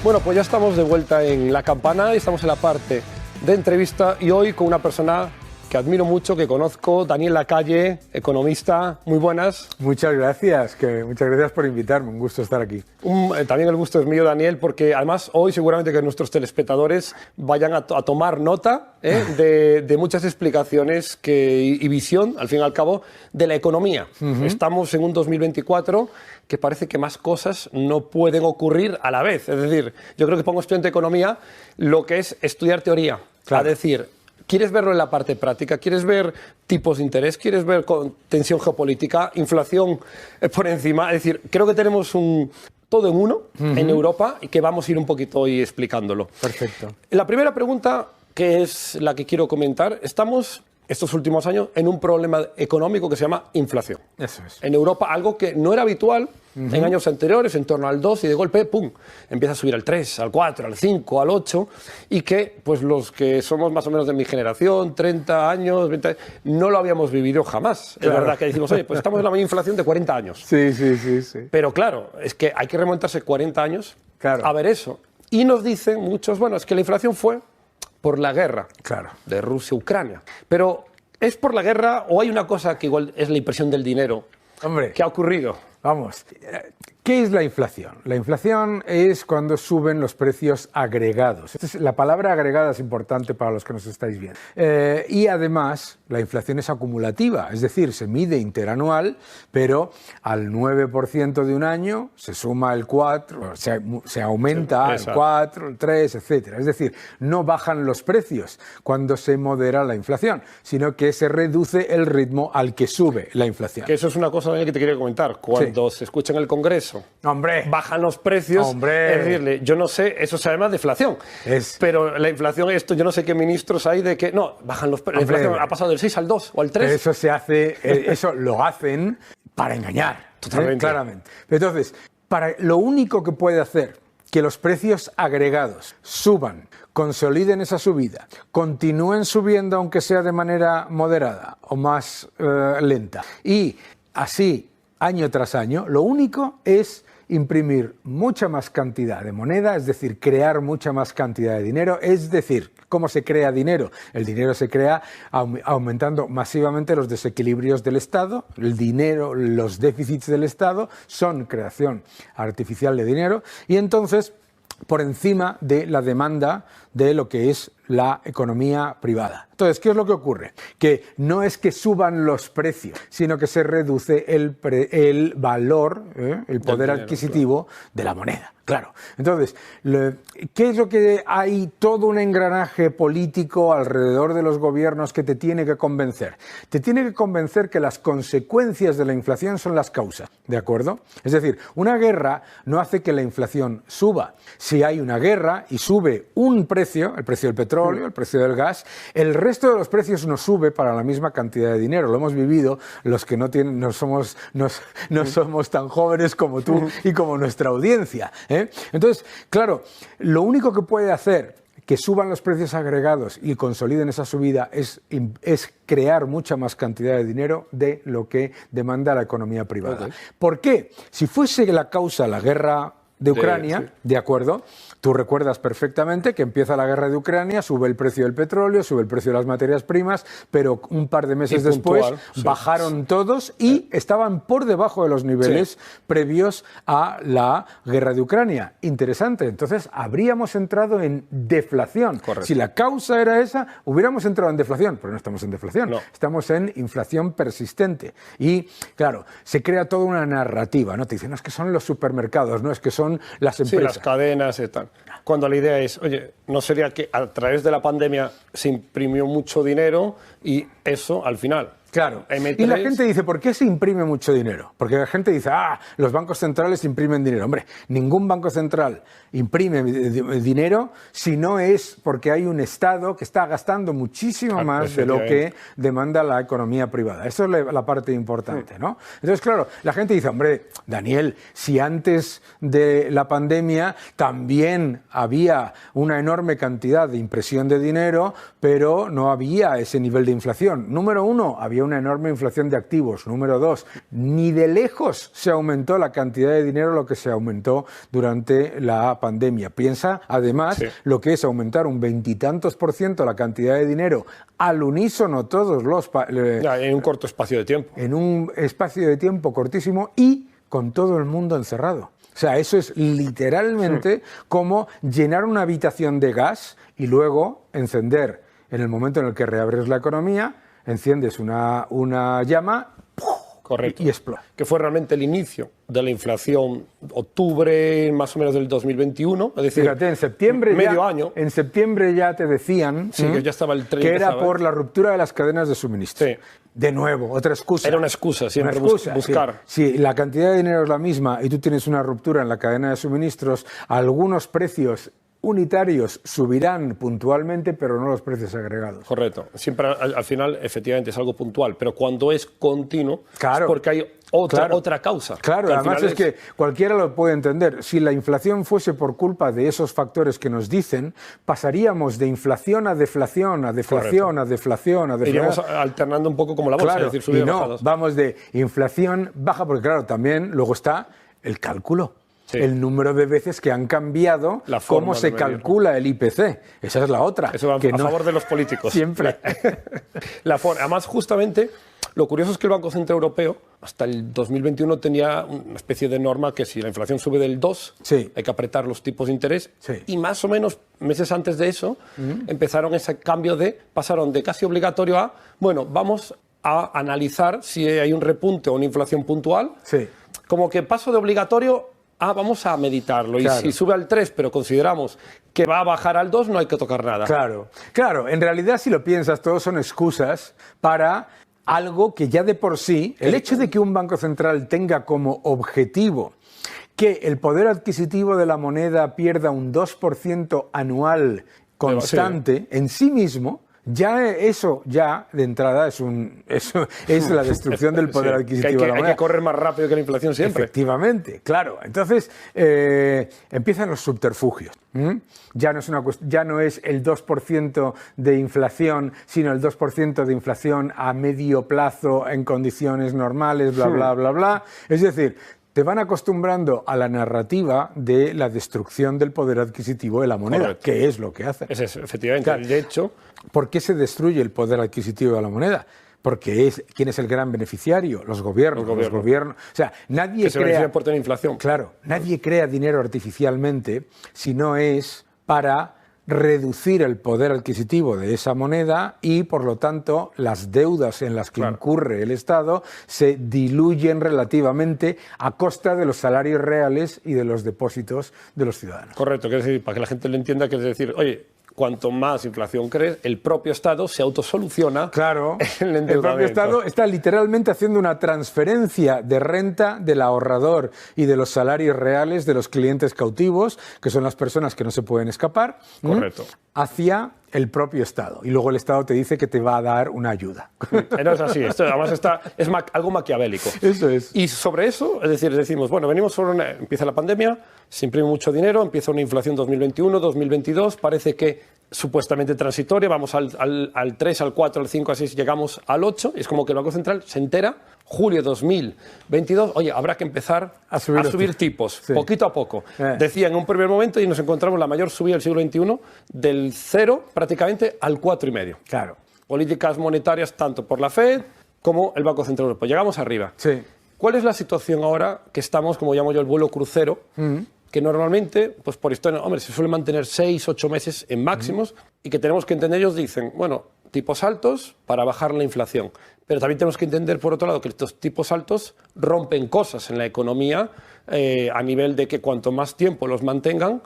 Bueno, pues ya estamos de vuelta en La Campana y estamos en la parte de entrevista y hoy con una persona que admiro mucho, que conozco, Daniel Lacalle, economista. Muy buenas. Muchas gracias por invitarme, un gusto estar aquí. También el gusto es mío, Daniel, porque además hoy seguramente que nuestros telespectadores vayan a tomar nota de muchas explicaciones y visión, al fin y al cabo, de la economía. Estamos en un 2024 que parece que más cosas no pueden ocurrir a la vez. Es decir, yo creo que pongo estudiante de economía lo que es estudiar teoría. Claro. Es decir, ¿quieres verlo en la parte práctica? ¿Quieres ver tipos de interés? ¿Quieres ver tensión geopolítica, inflación por encima? Es decir, creo que tenemos todo en uno en Europa y que vamos a ir un poquito hoy explicándolo. Perfecto. La primera pregunta, que es la que quiero comentar, estamos estos últimos años en un problema económico que se llama inflación. Eso es. En Europa, algo que no era habitual en años anteriores, en torno al 2, y de golpe, ¡pum!, empieza a subir al 3, al 4, al 5, al 8, y que pues los que somos más o menos de mi generación, 30 años, 20, no lo habíamos vivido jamás. Claro. Es verdad que decimos, oye, pues estamos en la misma inflación de 40 años. Sí. Pero claro, es que hay que remontarse 40 años Claro. a ver eso. Y nos dicen muchos, bueno, es que la inflación fue por la guerra de Rusia-Ucrania. Pero ¿es por la guerra o hay una cosa que igual es la impresión del dinero? Hombre, ¿Qué ha ocurrido? vamos, ¿qué es la inflación? La inflación es cuando suben los precios agregados. La palabra agregada es importante para los que nos estáis viendo. Y además, la inflación es acumulativa, es decir, se mide interanual, pero al 9% de un año se suma el 4, se aumenta el 4, el 3, etc. Es decir, no bajan los precios cuando se modera la inflación, sino que se reduce el ritmo al que sube la inflación. Que eso es una cosa que te quería comentar. Cuando se escucha en el Congreso, ¡hombre!, bajan los precios, ¡hombre!, es decirle, yo no sé, eso se llama deflación, pero la inflación, esto yo no sé qué ministros hay de que, no, bajan los precios, la inflación ha pasado del 6 al 2 o al 3. Eso se hace, eso lo hacen para engañar, totalmente. Claramente. Entonces, lo único que puede hacer que los precios agregados suban, consoliden esa subida, continúen subiendo aunque sea de manera moderada o más lenta, y así año tras año, lo único es imprimir mucha más cantidad de moneda, es decir, crear mucha más cantidad de dinero. Es decir, ¿cómo se crea dinero? El dinero se crea aumentando masivamente los desequilibrios del Estado. El dinero, los déficits del Estado son creación artificial de dinero y entonces por encima de la demanda de lo que es la economía privada. Entonces, ¿qué es lo que ocurre? Que no es que suban los precios, sino que se reduce el valor, el poder adquisitivo de la moneda. Claro. Entonces, ¿qué es lo que hay? Todo un engranaje político alrededor de los gobiernos que te tiene que convencer. Te tiene que convencer que las consecuencias de la inflación son las causas, ¿de acuerdo? Es decir, una guerra no hace que la inflación suba. Si hay una guerra y sube un precio, el precio del petróleo, el precio del gas, el resto de los precios no sube para la misma cantidad de dinero. Lo hemos vivido los que no somos tan jóvenes como tú y como nuestra audiencia, ¿eh? Entonces, claro, lo único que puede hacer que suban los precios agregados y consoliden esa subida es crear mucha más cantidad de dinero de lo que demanda la economía privada. ¿Por qué? Si fuese la causa la guerra de Ucrania, ¿de acuerdo? Tú recuerdas perfectamente que empieza la guerra de Ucrania, sube el precio del petróleo, sube el precio de las materias primas, pero un par de meses después bajaron todos y estaban por debajo de los niveles previos a la guerra de Ucrania. Interesante. Entonces, habríamos entrado en deflación. Correcto. Si la causa era esa, hubiéramos entrado en deflación, pero no estamos en deflación. No. Estamos en inflación persistente. Y, claro, se crea toda una narrativa, ¿no? Te dicen, no, es que son los supermercados, no, es que son las empresas. Sí, las cadenas y tal. Cuando la idea es, oye, ¿no sería que a través de la pandemia se imprimió mucho dinero y eso al final? Claro. M3. Y la gente dice, ¿por qué se imprime mucho dinero? Porque la gente dice, los bancos centrales imprimen dinero. Hombre, ningún banco central imprime dinero si no es porque hay un Estado que está gastando muchísimo más de lo que demanda la economía privada. Eso es la parte importante, ¿no? Entonces, claro, la gente dice, hombre, Daniel, si antes de la pandemia también había una enorme cantidad de impresión de dinero, pero no había ese nivel de inflación. Número uno, había había una enorme inflación de activos. Número 2, ni de lejos se aumentó la cantidad de dinero lo que se aumentó durante la pandemia. Piensa, además, lo que es aumentar un 20 y tantos % la cantidad de dinero al unísono todos los... en un corto espacio de tiempo. En un espacio de tiempo cortísimo y con todo el mundo encerrado. O sea, eso es literalmente como llenar una habitación de gas y luego encender. En el momento en el que reabres la economía, enciendes una llama. Correcto. Y explota. Que fue realmente el inicio de la inflación, octubre más o menos del 2021. Es decir, fíjate, en septiembre medio año. En septiembre ya te decían que ya estaba el tren, que era por la ruptura de las cadenas de suministro. Sí. De nuevo, otra excusa. Era una excusa, siempre buscar. Si la cantidad de dinero es la misma y tú tienes una ruptura en la cadena de suministros, algunos precios unitarios subirán puntualmente, pero no los precios agregados. Correcto. Siempre al final, efectivamente, es algo puntual, pero cuando es continuo, claro, es porque hay otra causa. Claro, además es que cualquiera lo puede entender. Si la inflación fuese por culpa de esos factores que nos dicen, pasaríamos de inflación a deflación, a deflación, a deflación, a deflación. Iríamos alternando un poco como la bolsa, claro, es decir, subidas y no, bajadas. Vamos de inflación baja, porque claro, también luego está el cálculo. Sí. El número de veces que han cambiado cómo se calcula el IPC. Esa es la otra. Eso va a favor de los políticos. Siempre. Además, justamente, lo curioso es que el Banco Central Europeo, hasta el 2021, tenía una especie de norma que si la inflación sube del 2, hay que apretar los tipos de interés. Sí. Y más o menos meses antes de eso, empezaron ese cambio pasaron de casi obligatorio a, bueno, vamos a analizar si hay un repunte o una inflación puntual. Sí. Como que paso de obligatorio vamos a meditarlo. Claro. Y si sube al 3, pero consideramos que va a bajar al 2, no hay que tocar nada. Claro, claro. En realidad, si lo piensas, todos son excusas para algo que ya de por sí, el hecho de que un banco central tenga como objetivo que el poder adquisitivo de la moneda pierda un 2% anual constante en sí mismo, ya eso, ya de entrada, es la destrucción del poder adquisitivo de la moneda. Hay que correr más rápido que la inflación siempre. Efectivamente, claro. Entonces, empiezan los subterfugios. Ya no es el 2% de inflación, sino el 2% de inflación a medio plazo en condiciones normales, bla, bla, bla, bla. Es decir, te van acostumbrando a la narrativa de la destrucción del poder adquisitivo de la moneda, correcto, que es lo que hacen. Es eso, efectivamente. Claro. De hecho, ¿por qué se destruye el poder adquisitivo de la moneda? Porque ¿quién es el gran beneficiario? Los gobiernos. Los gobiernos. O sea, nadie crea... por tener inflación. Claro, nadie crea dinero artificialmente si no es para reducir el poder adquisitivo de esa moneda y, por lo tanto, las deudas en las que incurre el Estado se diluyen relativamente a costa de los salarios reales y de los depósitos de los ciudadanos. Correcto, que es decir, para que la gente lo entienda, que es decir, oye, cuanto más inflación crees, el propio Estado se autosoluciona. Claro, el propio Estado está literalmente haciendo una transferencia de renta del ahorrador y de los salarios reales de los clientes cautivos, que son las personas que no se pueden escapar, correcto, hacia el propio Estado. Y luego el Estado te dice que te va a dar una ayuda. No es así. Esto además es algo maquiavélico. Eso es. Y sobre eso, es decir, decimos, bueno, venimos empieza la pandemia, se imprime mucho dinero, empieza una inflación 2021, 2022, parece que supuestamente transitoria, vamos al 3, al 4, al 5, al 6, llegamos al 8, y es como que el Banco Central se entera, julio 2022, oye, habrá que empezar a subir tipos, poquito a poco. Decía en un primer momento, y nos encontramos la mayor subida del siglo XXI, del 0 prácticamente al 4,5. Claro. Políticas monetarias tanto por la FED como el Banco Central Europeo. Llegamos arriba. Sí. ¿Cuál es la situación ahora que estamos, como llamo yo, el vuelo crucero? Que normalmente, pues por historia, hombre, se suele mantener 6, 8 meses en máximos y que tenemos que entender, ellos dicen, bueno, tipos altos para bajar la inflación. Pero también tenemos que entender, por otro lado, que estos tipos altos rompen cosas en la economía a nivel de que cuanto más tiempo los mantengan,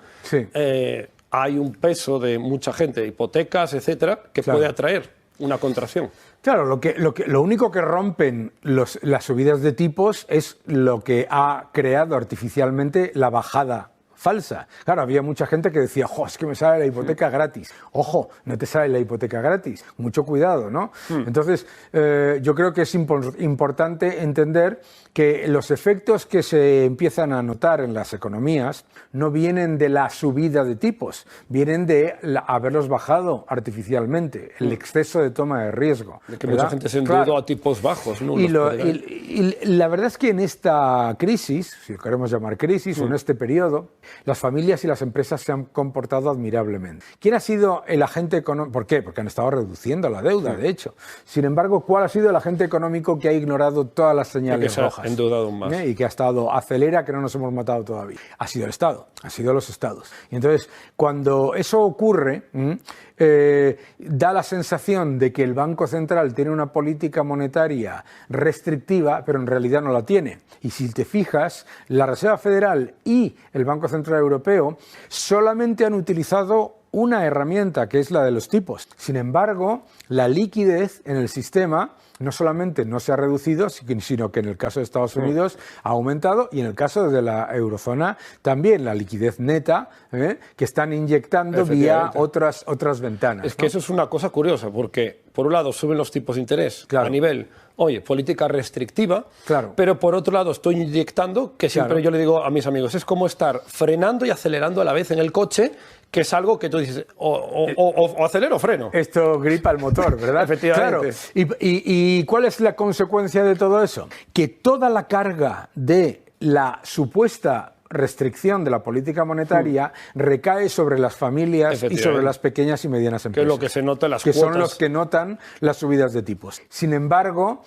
hay un peso de mucha gente, hipotecas, etcétera, que puede atraer una contracción. Claro, lo único que rompen las subidas de tipos es lo que ha creado artificialmente la bajada falsa. Claro, había mucha gente que decía, ¡jo, es que me sale la hipoteca gratis! Ojo, no te sale la hipoteca gratis. Mucho cuidado, ¿no? Entonces, yo creo que es importante entender que los efectos que se empiezan a notar en las economías no vienen de la subida de tipos, vienen de haberlos bajado artificialmente, el exceso de toma de riesgo. De que mucha gente se endeudó a tipos bajos, ¿no? Y la verdad es que en esta crisis, si lo queremos llamar crisis, o en este periodo, las familias y las empresas se han comportado admirablemente. ¿Quién ha sido el agente económico? ¿Por qué? Porque han estado reduciendo la deuda, de hecho. Sin embargo, ¿cuál ha sido el agente económico que ha ignorado todas las señales rojas? Endeudado más. Y que ha estado, acelera que no nos hemos matado todavía. Ha sido el Estado, ha sido los Estados. Y entonces, cuando eso ocurre, da la sensación de que el Banco Central tiene una política monetaria restrictiva, pero en realidad no la tiene. Y si te fijas, la Reserva Federal y el Banco Central Europeo solamente han utilizado una herramienta, que es la de los tipos. Sin embargo, la liquidez en el sistema no solamente no se ha reducido, sino que en el caso de Estados Unidos ha aumentado, y en el caso de la eurozona también la liquidez neta que están inyectando vía otras ventanas. Es que eso es una cosa curiosa, porque por un lado suben los tipos de interés a nivel, política restrictiva, pero por otro lado estoy inyectando, que siempre yo le digo a mis amigos, es como estar frenando y acelerando a la vez en el coche, que es algo que tú dices, o acelero o freno. Esto gripa el motor, ¿verdad? Efectivamente. Claro. ¿Y cuál es la consecuencia de todo eso? Que toda la carga de la supuesta restricción de la política monetaria recae sobre las familias y sobre las pequeñas y medianas empresas. Que es lo que se nota en las cuotas. Que son los que notan las subidas de tipos. Sin embargo,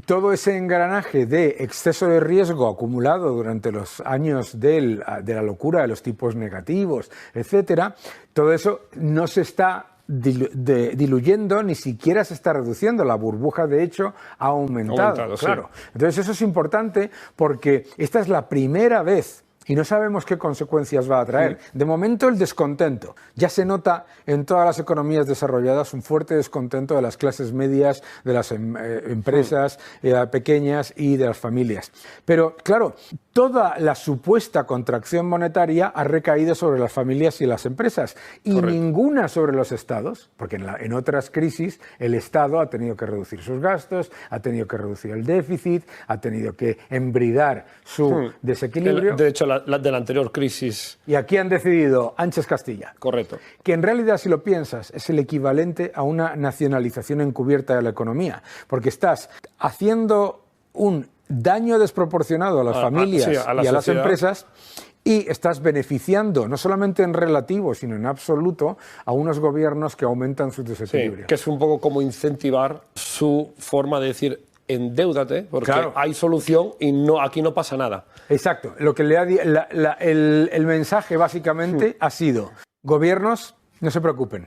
todo ese engranaje de exceso de riesgo acumulado durante los años de la locura de los tipos negativos, etcétera, todo eso no se está diluyendo, ni siquiera se está reduciendo. La burbuja, de hecho, ha aumentado. Claro. Sí. Entonces, eso es importante porque esta es la primera vez y no sabemos qué consecuencias va a traer. De momento, el descontento. Ya se nota en todas las economías desarrolladas un fuerte descontento de las clases medias, de las empresas pequeñas y de las familias. Pero, claro, toda la supuesta contracción monetaria ha recaído sobre las familias y las empresas y ninguna sobre los estados, porque en otras crisis el Estado ha tenido que reducir sus gastos, ha tenido que reducir el déficit, ha tenido que embridar su desequilibrio. De hecho, de la anterior crisis. Y aquí han decidido Sánchez Castilla. Correcto. Que en realidad, si lo piensas, es el equivalente a una nacionalización encubierta de la economía, porque estás haciendo un daño desproporcionado a las familias y a las empresas, y estás beneficiando, no solamente en relativo, sino en absoluto, a unos gobiernos que aumentan sus desequilibrios. Que es un poco como incentivar su forma de decir, endeúdate, porque hay solución y aquí no pasa nada. Exacto. Lo que el mensaje básicamente ha sido, gobiernos, no se preocupen.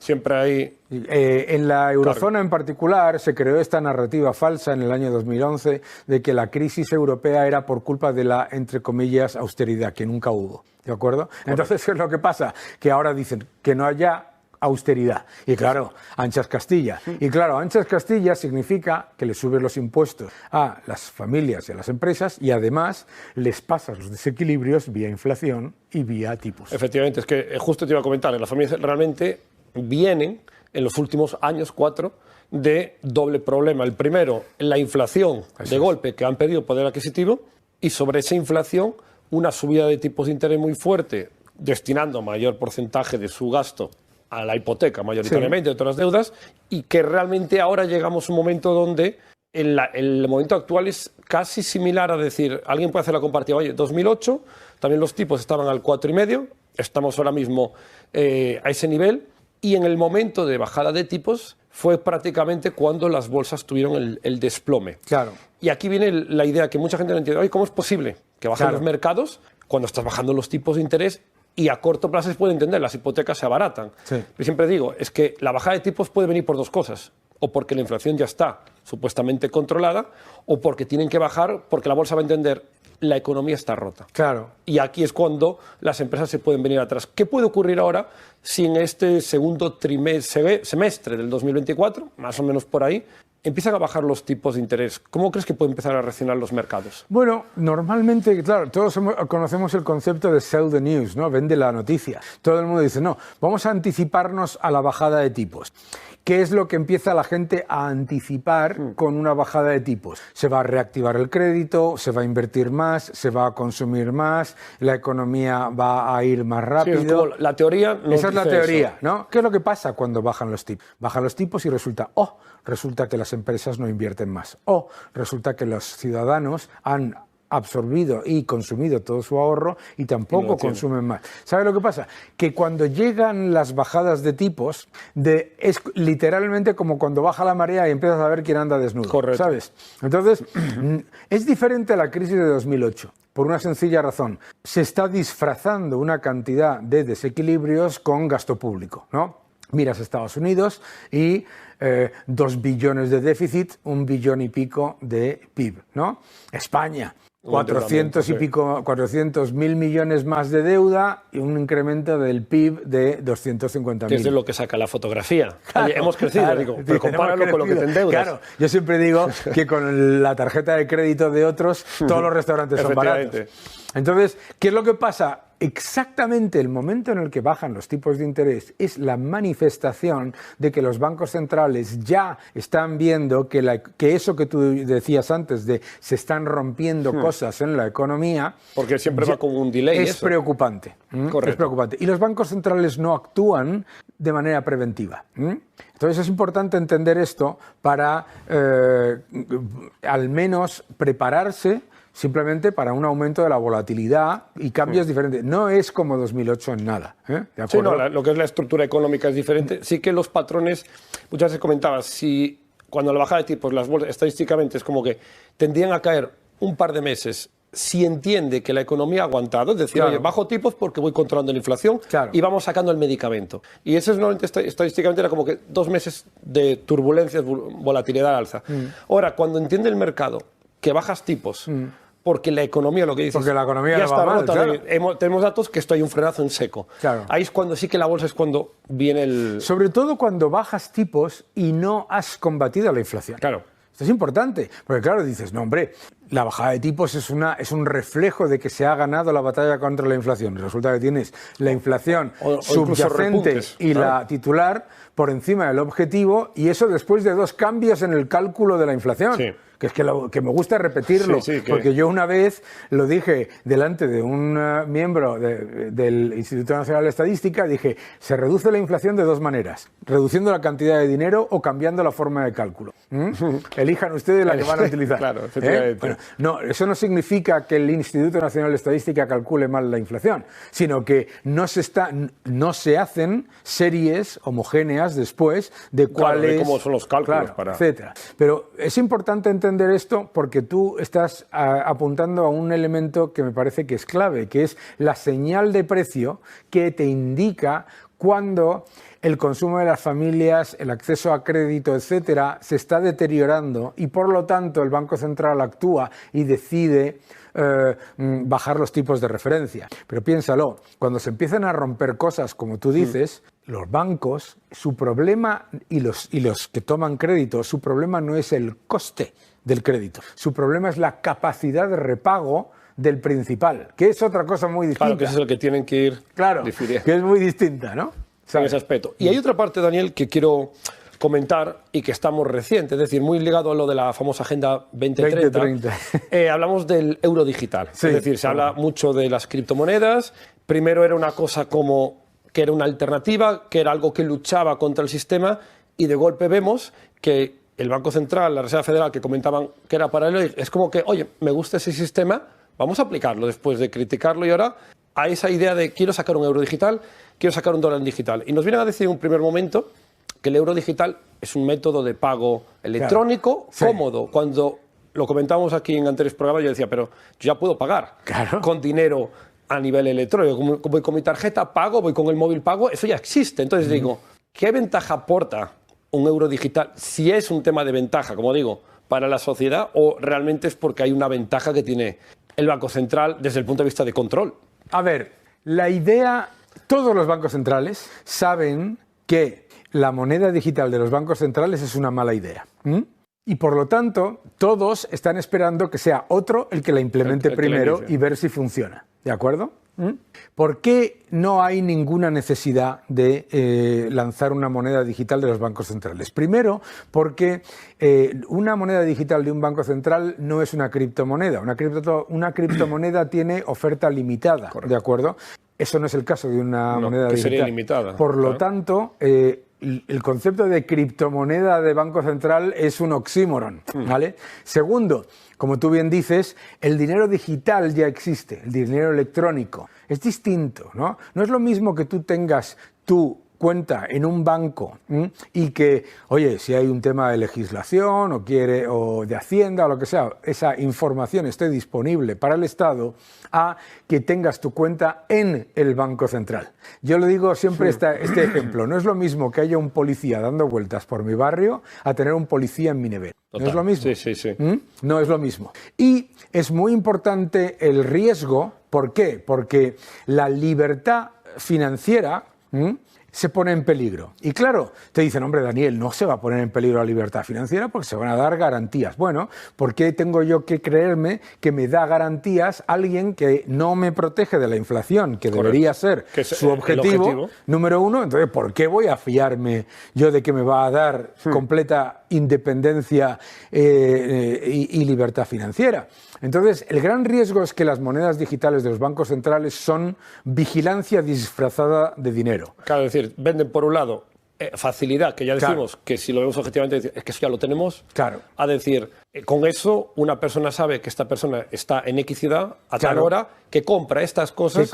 Siempre hay... en la eurozona en particular se creó esta narrativa falsa en el año 2011 de que la crisis europea era por culpa de la, entre comillas, austeridad, que nunca hubo. ¿De acuerdo? Entonces, ¿qué es lo que pasa? Que ahora dicen que no haya austeridad. Y claro, Sánchez Castilla. Y claro, Sánchez Castilla significa que le subes los impuestos a las familias y a las empresas y además les pasas los desequilibrios vía inflación y vía tipos. Efectivamente, es que justo te iba a comentar, las familias realmente vienen en los últimos años, 4, de doble problema. El primero, la inflación de golpe, que han perdido poder adquisitivo, y sobre esa inflación una subida de tipos de interés muy fuerte, destinando mayor porcentaje de su gasto a la hipoteca mayoritariamente, otras deudas, y que realmente ahora llegamos a un momento donde el momento actual es casi similar a decir, alguien puede hacer la comparativa, oye, 2008, también los tipos estaban al 4,5, estamos ahora mismo a ese nivel, y en el momento de bajada de tipos fue prácticamente cuando las bolsas tuvieron el desplome. Claro. Y aquí viene la idea que mucha gente no entiende, oye, ¿cómo es posible que bajen los mercados cuando estás bajando los tipos de interés? Y a corto plazo se puede entender, las hipotecas se abaratan. Yo siempre digo, es que la bajada de tipos puede venir por dos cosas. O porque la inflación ya está supuestamente controlada, o porque tienen que bajar porque la bolsa va a entender, la economía está rota. Claro. Y aquí es cuando las empresas se pueden venir atrás. ¿Qué puede ocurrir ahora si en este segundo semestre del 2024, más o menos por ahí, empiezan a bajar los tipos de interés, ¿cómo crees que pueden empezar a reaccionar los mercados? Bueno, normalmente, claro, todos conocemos el concepto de sell the news, ¿no? Vende la noticia. Todo el mundo dice, no, vamos a anticiparnos a la bajada de tipos. ¿Qué es lo que empieza la gente a anticipar con una bajada de tipos? Se va a reactivar el crédito, se va a invertir más, se va a consumir más, la economía va a ir más rápido. Sí, es como la teoría nos Esa es la dice teoría, eso. ¿no? ¿Qué es lo que pasa cuando bajan los tipos? Bajan los tipos y resulta que las empresas no invierten más. O resulta que los ciudadanos han absorbido y consumido todo su ahorro y tampoco consumen más. ¿Sabe lo que pasa? Que cuando llegan las bajadas de tipos, es literalmente como cuando baja la marea y empiezas a ver quién anda desnudo. Correcto. ¿Sabes? Entonces, es diferente a la crisis de 2008. Por una sencilla razón. Se está disfrazando una cantidad de desequilibrios con gasto público, ¿no? Miras a Estados Unidos y 2 billones de déficit, 1 billón y pico de PIB, ¿no? España, 400.000 millones más de deuda y un incremento del PIB de 250.000. Que es de lo que saca la fotografía. Claro, Oye, hemos crecido, claro, digo, pero compáralo con lo que te endeudas. Claro, yo siempre digo que con la tarjeta de crédito de otros, todos los restaurantes son baratos. Entonces, ¿qué es lo que pasa? Exactamente el momento en el que bajan los tipos de interés es la manifestación de que los bancos centrales ya están viendo que eso que tú decías antes de se están rompiendo cosas en la economía. Porque siempre va con un delay. Es preocupante. Es preocupante. Y los bancos centrales no actúan de manera preventiva. Entonces es importante entender esto para al menos prepararse simplemente para un aumento de la volatilidad y cambios diferentes. No es como 2008 en nada. ¿De acuerdo? Sí, no, lo que es la estructura económica es diferente. Sí que los patrones, muchas veces comentabas, si cuando la bajada de tipos, las bolsas, estadísticamente es como que tendrían a caer un par de meses si entiende que la economía ha aguantado, es decir, oye, bajo tipos porque voy controlando la inflación y vamos sacando el medicamento. Y eso es normalmente estadísticamente era como que 2 meses de turbulencias, volatilidad al alza. Ahora, cuando entiende el mercado que bajas tipos, porque la economía, lo que dices, porque la economía ya no va está mal, rota, claro. Tenemos datos que esto hay un frenazo en seco. Claro. Ahí es cuando sí que la bolsa es cuando viene el... Sobre todo cuando bajas tipos y no has combatido la inflación. Claro. Esto es importante, porque claro, dices, no hombre, la bajada de tipos es un reflejo de que se ha ganado la batalla contra la inflación. Resulta que tienes la inflación subyacente y la titular por encima del objetivo, y eso después de 2 cambios en el cálculo de la inflación. Sí. Que es que me gusta repetirlo, porque yo una vez lo dije delante de un miembro del Instituto Nacional de Estadística, dije, se reduce la inflación de 2 maneras, reduciendo la cantidad de dinero o cambiando la forma de cálculo. Elijan ustedes la que van a utilizar. Claro, efectivamente. Bueno, no, eso no significa que el Instituto Nacional de Estadística calcule mal la inflación, sino que no se hacen series homogéneas después de cuáles... de cómo son los cálculos, etcétera. Pero es importante entender esto porque tú estás apuntando a un elemento que me parece que es clave, que es la señal de precio que te indica cuando el consumo de las familias, el acceso a crédito, etcétera, se está deteriorando y por lo tanto el Banco Central actúa y decide bajar los tipos de referencia. Pero piénsalo, cuando se empiezan a romper cosas, como tú dices, los bancos, su problema, y los que toman crédito, su problema no es el coste del crédito, su problema es la capacidad de repago del principal, que es otra cosa muy distinta. Claro, que ese es el que tienen que ir difiriendo. Que es muy distinta, ¿no? En ese aspecto. Y hay otra parte, Daniel, que quiero comentar y que estamos reciente, es decir, muy ligado a lo de la famosa Agenda 2030. Hablamos del euro digital. Es decir, se habla mucho de las criptomonedas. Primero era una cosa como que era una alternativa, que era algo que luchaba contra el sistema, y de golpe vemos que el Banco Central, la Reserva Federal, que comentaban que era paralelo, es como que, oye, me gusta ese sistema, vamos a aplicarlo después de criticarlo, y ahora a esa idea de quiero sacar un euro digital, quiero sacar un dólar digital. Y nos vienen a decir en un primer momento que el euro digital es un método de pago electrónico, cómodo. Cuando lo comentábamos aquí en anteriores programas, yo decía, pero yo ya puedo pagar con dinero a nivel electrónico. Voy con mi tarjeta, pago, voy con el móvil, pago, eso ya existe. Entonces digo, ¿qué ventaja aporta un euro digital? Si es un tema de ventaja, como digo, para la sociedad, o realmente es porque hay una ventaja que tiene el Banco Central desde el punto de vista de control. A ver, la idea, todos los bancos centrales saben que la moneda digital de los bancos centrales es una mala idea. Y por lo tanto, todos están esperando que sea otro el que la implemente primero y ver si funciona. ¿De acuerdo? ¿Por qué no hay ninguna necesidad de lanzar una moneda digital de los bancos centrales? Primero, porque una moneda digital de un banco central no es una criptomoneda. Una criptomoneda tiene oferta limitada, ¿de acuerdo? Eso no es el caso de una moneda digital. Sería ilimitada. Por lo tanto, el concepto de criptomoneda de Banco Central es un oxímoron, ¿vale? Segundo, como tú bien dices, el dinero digital ya existe, el dinero electrónico. Es distinto, ¿no? No es lo mismo que tú tengas tu cuenta en un banco y que, oye, si hay un tema de legislación o de Hacienda o lo que sea, esa información esté disponible para el Estado, a que tengas tu cuenta en el Banco Central. Yo le digo siempre este ejemplo, no es lo mismo que haya un policía dando vueltas por mi barrio a tener un policía en mi nivel. Total. ¿No es lo mismo? Sí. No es lo mismo. Y es muy importante el riesgo. ¿Por qué? Porque la libertad financiera se pone en peligro. Y claro, te dicen, hombre, Daniel, no se va a poner en peligro la libertad financiera porque se van a dar garantías. Bueno, ¿por qué tengo yo que creerme que me da garantías alguien que no me protege de la inflación, que debería ser su objetivo número uno? Entonces, ¿por qué voy a fiarme yo de que me va a dar completa independencia y libertad financiera? Entonces, el gran riesgo es que las monedas digitales de los bancos centrales son vigilancia disfrazada de dinero. Claro, es decir, venden por un lado facilidad, que ya decimos que si lo vemos objetivamente es que eso ya lo tenemos, a decir, con eso una persona sabe que esta persona está en X ciudad a tal hora, que compra estas cosas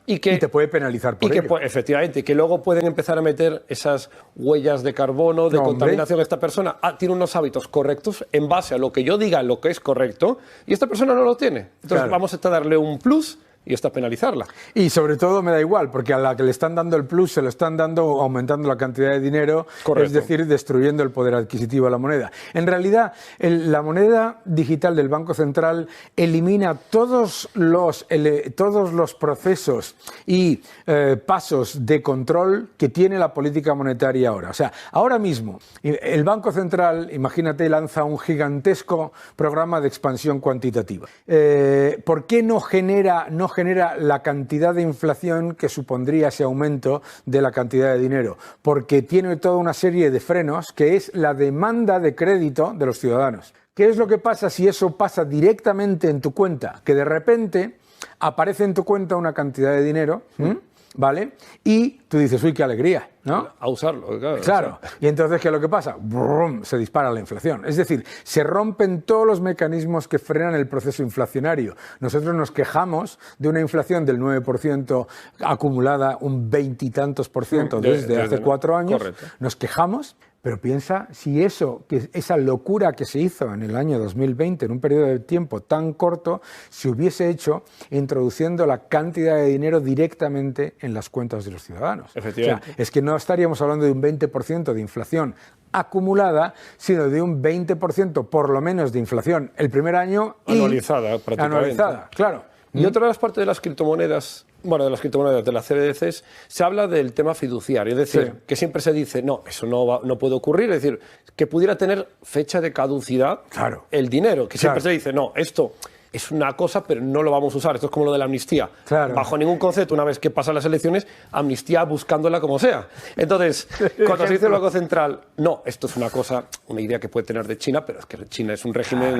y te puede penalizar por ello. Efectivamente, que luego pueden empezar a meter esas huellas de carbono, de contaminación. Esta persona tiene unos hábitos correctos en base a lo que yo diga, lo que es correcto, y esta persona no lo tiene. Entonces vamos a darle un plus y esta penalizarla. Y sobre todo me da igual, porque a la que le están dando el plus se lo están dando aumentando la cantidad de dinero, es decir, destruyendo el poder adquisitivo de la moneda. En realidad, la moneda digital del Banco Central elimina todos los procesos y pasos de control que tiene la política monetaria ahora. O sea, ahora mismo, el Banco Central, imagínate, lanza un gigantesco programa de expansión cuantitativa. ¿Por qué no genera la cantidad de inflación que supondría ese aumento de la cantidad de dinero? Porque tiene toda una serie de frenos, que es la demanda de crédito de los ciudadanos. ¿Qué es lo que pasa si eso pasa directamente en tu cuenta? Que de repente aparece en tu cuenta una cantidad de dinero, ¿vale? Y tú dices, uy, qué alegría, ¿no? A usarlo, claro. Y entonces, ¿qué es lo que pasa? ¡Brum! Se dispara la inflación. Es decir, se rompen todos los mecanismos que frenan el proceso inflacionario. Nosotros nos quejamos de una inflación del 9% acumulada, un 20 y tantos por ciento desde hace 4 años. Correcto. Nos quejamos. Pero piensa si esa locura que se hizo en el año 2020, en un periodo de tiempo tan corto, se hubiese hecho introduciendo la cantidad de dinero directamente en las cuentas de los ciudadanos. Efectivamente. O sea, es que no estaríamos hablando de un 20% de inflación acumulada, sino de un 20% por lo menos de inflación el primer año. Anualizada, prácticamente. Anualizada, claro. Y otra de las partes de las criptomonedas, de las CBDCs, se habla del tema fiduciario, es decir, que siempre se dice, no, eso no puede ocurrir, es decir, que pudiera tener fecha de caducidad el dinero, que siempre se dice, no, esto es una cosa, pero no lo vamos a usar, esto es como lo de la amnistía. Bajo ningún concepto, una vez que pasan las elecciones, amnistía buscándola como sea. Entonces, cuando se dice el Banco Central, no, esto es una cosa, una idea que puede tener de China, pero es que China es un régimen,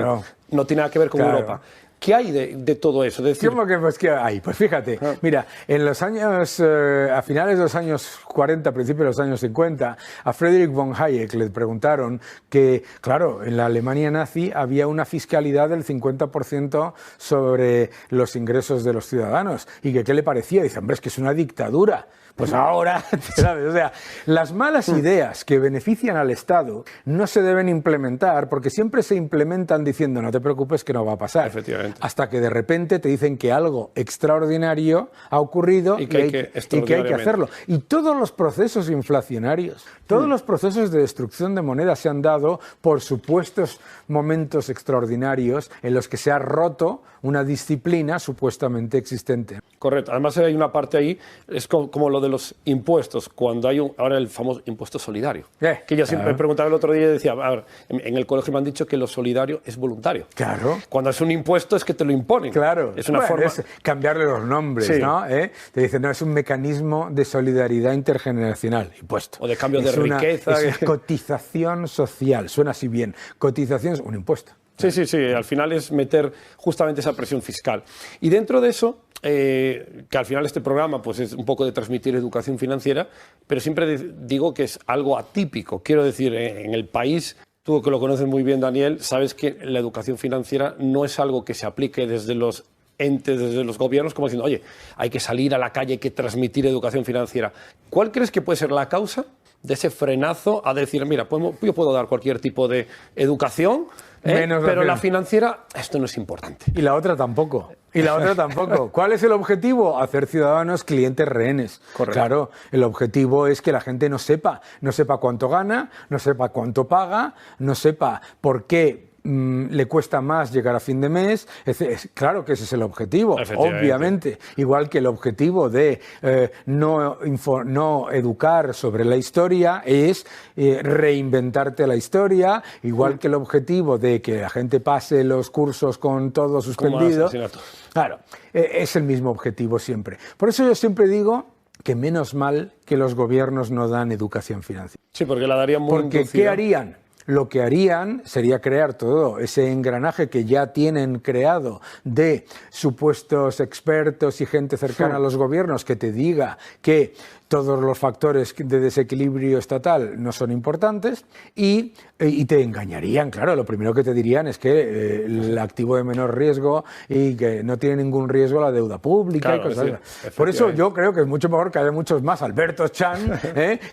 no tiene nada que ver con Europa. ¿Qué hay de todo eso? ¿Cómo que qué hay? Pues fíjate, mira, en los años, a finales de los años 40, principios de los años 50, a Friedrich von Hayek le preguntaron que, claro, en la Alemania nazi había una fiscalidad del 50% sobre los ingresos de los ciudadanos. ¿Y que qué le parecía? Dice, hombre, es que es una dictadura. Pues ahora, ¿sabes? O sea, las malas ideas que benefician al Estado no se deben implementar porque siempre se implementan diciendo no te preocupes que no va a pasar. Efectivamente. Hasta que de repente te dicen que algo extraordinario ha ocurrido y que hay que hacerlo. Y todos los procesos inflacionarios, todos los procesos de destrucción de moneda se han dado por supuestos momentos extraordinarios en los que se ha roto una disciplina supuestamente existente. Correcto. Además hay una parte ahí, es como lo de de los impuestos cuando hay ahora el famoso impuesto solidario. Que yo siempre claro. me preguntaba el otro día y decía, a ver, en el colegio me han dicho que lo solidario es voluntario. Claro. Cuando es un impuesto es que te lo imponen. Claro. Es una Bueno, forma... es cambiarle los nombres, Sí. ¿no? Te dicen, no, es un mecanismo de solidaridad intergeneracional, impuesto. O de cambio de Es una- riqueza. Es cotización social, suena así bien. Cotización es un impuesto. Sí, sí, sí. Al final es meter justamente esa presión fiscal. Y dentro de eso, que al final este programa pues es un poco de transmitir educación financiera, pero siempre digo que es algo atípico. Quiero decir, en el país, tú que lo conoces muy bien, Daniel, sabes que la educación financiera no es algo que se aplique desde los entes, desde los gobiernos, como diciendo, oye, hay que salir a la calle, hay que transmitir educación financiera. ¿Cuál crees que puede ser la causa de ese frenazo a decir, mira, yo puedo dar cualquier tipo de educación, pero la financiera, esto no es importante? Y la otra tampoco. Y la otra tampoco. ¿Cuál es el objetivo? Hacer ciudadanos clientes rehenes. Correcto. Claro, el objetivo es que la gente no sepa cuánto gana, no sepa cuánto paga, no sepa por qué le cuesta más llegar a fin de mes. Claro que ese es el objetivo, obviamente. Igual que el objetivo de no educar sobre la historia es reinventarte la historia, igual que el objetivo de que la gente pase los cursos con todo suspendido. Claro, es el mismo objetivo siempre. Por eso yo siempre digo que menos mal que los gobiernos no dan educación financiera. Sí, porque la darían muy Porque inducida. ¿qué harían? Lo que harían sería crear todo ese engranaje que ya tienen creado de supuestos expertos y gente cercana a los gobiernos que te diga que todos los factores de desequilibrio estatal no son importantes y te engañarían. Claro, lo primero que te dirían es que el activo de menor riesgo y que no tiene ningún riesgo la deuda pública. Claro, y cosas sí, por eso yo creo que es mucho mejor que haya muchos más Alberto Chan,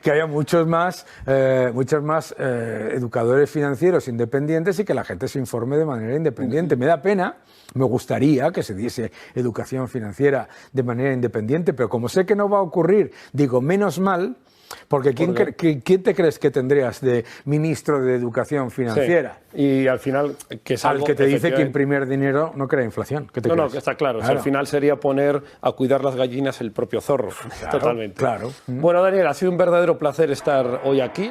que haya muchos más educadores financieros independientes y que la gente se informe de manera independiente. Me da pena, me gustaría que se diese educación financiera de manera independiente, pero como sé que no va a ocurrir, digo, menos mal, porque ¿quién te crees que tendrías de ministro de Educación Financiera? Sí. Y al final, que es algo al que te dice que imprimir dinero no crea inflación. ¿Qué te crees? No, que está claro. Claro. O sea, al final sería poner a cuidar las gallinas el propio zorro. Claro, Totalmente. claro. Bueno, Daniel, ha sido un verdadero placer estar hoy aquí.